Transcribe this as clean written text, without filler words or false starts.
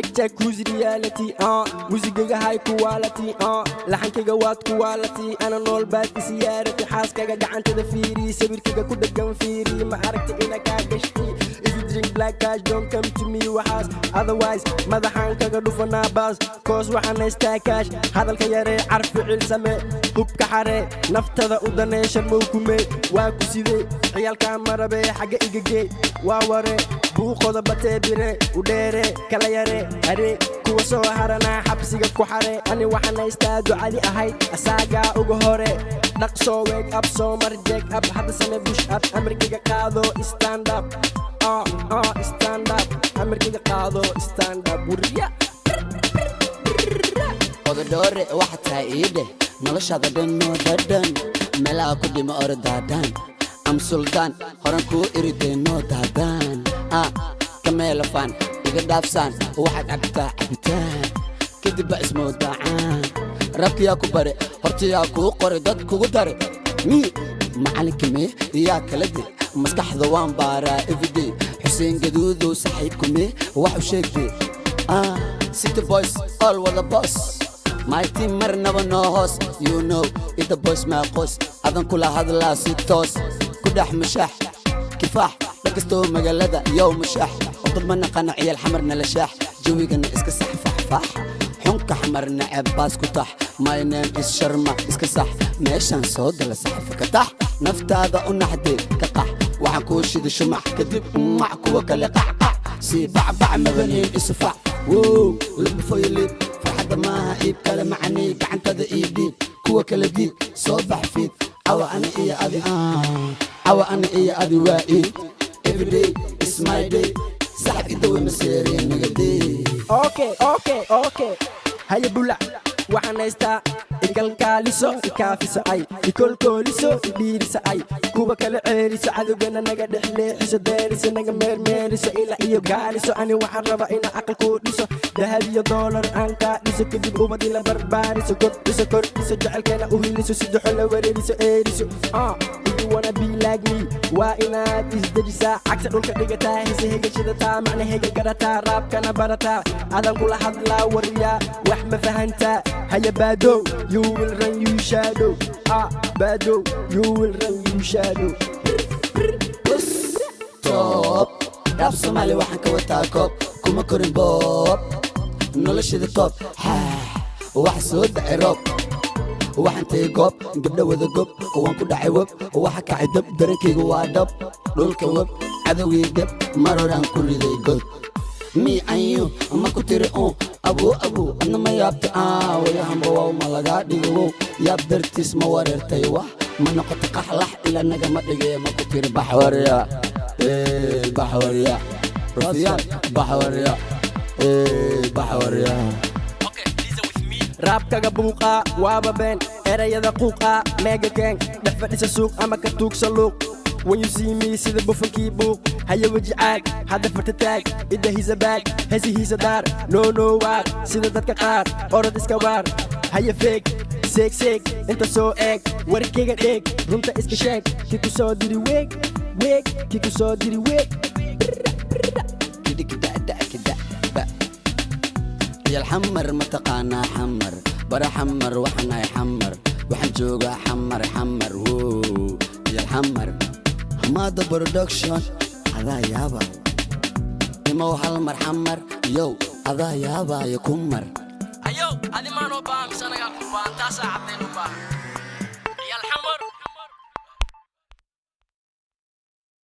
check who's reality musiga high quality laxankayga waad quality ana nool baad siyaarati xaaskayga gacantada fiiri sawirkayga ku dhagan fiiri ma aragti ina ka gashti if you drink black cash don't come to me waxaas otherwise madaxaan kaga dhufanaa baas cause waxaan haystaa cash hadalka yaree carfi cilsame hubka xare naftada u daneeshan mawkume waa ku sidee ciyaalka marabe xagga igagee waa ware buuqoda batee bire u dheere kala yare are kuwa soo harana xabsiga ku xare ani waxaan haystaa ducadi ahayd asaagaa uga hore dhaqsoo wake up soo mar jack up hadda same bush up amarkiga qaado stand up stand up amarkiga qaado stand up wuriya ododore waxa tahay iide noloshada dhanoo dhadhan meelaha ku dhima ordaadan am sultan horan kuu irideenoo daadaan kameelafaan iga dhaafsaan waxaad cabtaa cabitaan kadib ba ismoodacaan rabkiyaa ku bare hortiyaa kuu qoray dad kugu dare macalinkame iyaa kala de maskaxda waan baaraa everyday xuseen gaduudow saxiibkume wax u sheegde city boys all with the boss my team marnaba noo hoos you know it the boss my qos adan kula hadlaa si toos ku dhex mashaax kifaax lakastoo magaalada yow mashaax dad ma naqana ciyaal xamarna la shaax jawigana iska sax faxfax xunka xamarna ceebbaas ku tax my name is sharma iska sax meeshaan soo gala saxafa ka tax naftaada u naxdee ka qax waxaan kuu shida shumac kadib mac kuwa kale qacqac sii bacbac mabaniin isufac wow labufoyoliib farxadda maaha iib kale macanii gacantada iibdiib kuwa kala diib soo bax fiid cawa ana iyo adi cawa ana iyo adi waa iid everyday is my day saxab idawe maseereen nagadee okay haya bula waxaan haystaa igalkaaliso ikaafiso ay ikolkooliso idhiiriso ay kuwa kala ceeriso cadowgana naga dhexleexiso deeriso naga meermeeriso ilaa iyo gaaliso ani waxaan raba ina aqal kuu dhiso dahab iyo doolar aan kaa dhiso kadib ubad ila barbaariso kordhiso kordhiso jecelkeena u hiliso si doxo la wareeriso eeriso you wanna be like me waa inaad isdejisaa cagsa dhulka dhigataa hise hegashadataa macna hega garataa raabkana barataa adan kula hadlaa wariyaa wax ma fahantaa haya baadow you will run you shadow baadow you will run you shadow top rap Somali waxaan ka wataa koob kuma korin boob noloshada top wax soo dhacay roob waxaan tagay goob gabdha wada gob waan ku dhacay web waxa kacay dab darankayga waa dhab dhulka web cadowgii dab mar horaan ku riday god me and you ma ku tiri abu adna ma yaabta wayahanba waa ma lagaa dhigo yaab dartiis ma wareertay wax ma noqoto qaxlax ilaa nagama dhigay ma ku tiri baxwariya baxwariya rafiyaan baxwariya baxwariya raabkaga buuqa waaba been erayada quuqa mega gang dhex fadhisa suuq ama ka tuugsa luuq when you see me sida bufankii buuq haya weji caag hadda farta taag idda hisa baag hesi hiisa daar no waar sida dadka qaar orod iska waar haya feeg seeg inta soo eeg warkayga dheeg runta iska sheeg kii ku soo diri weeg kii ku soo diri weeg يا الحمر متقانا حمر برا حمر وحنا يحمر وحن جوجا حمر يا الحمر حمادة برودكشن هذا يابا يمو حلمر حمر يو هذا يابا يكمر ايو هذه ما نوبام سنة قال تاسع عبدين نوبام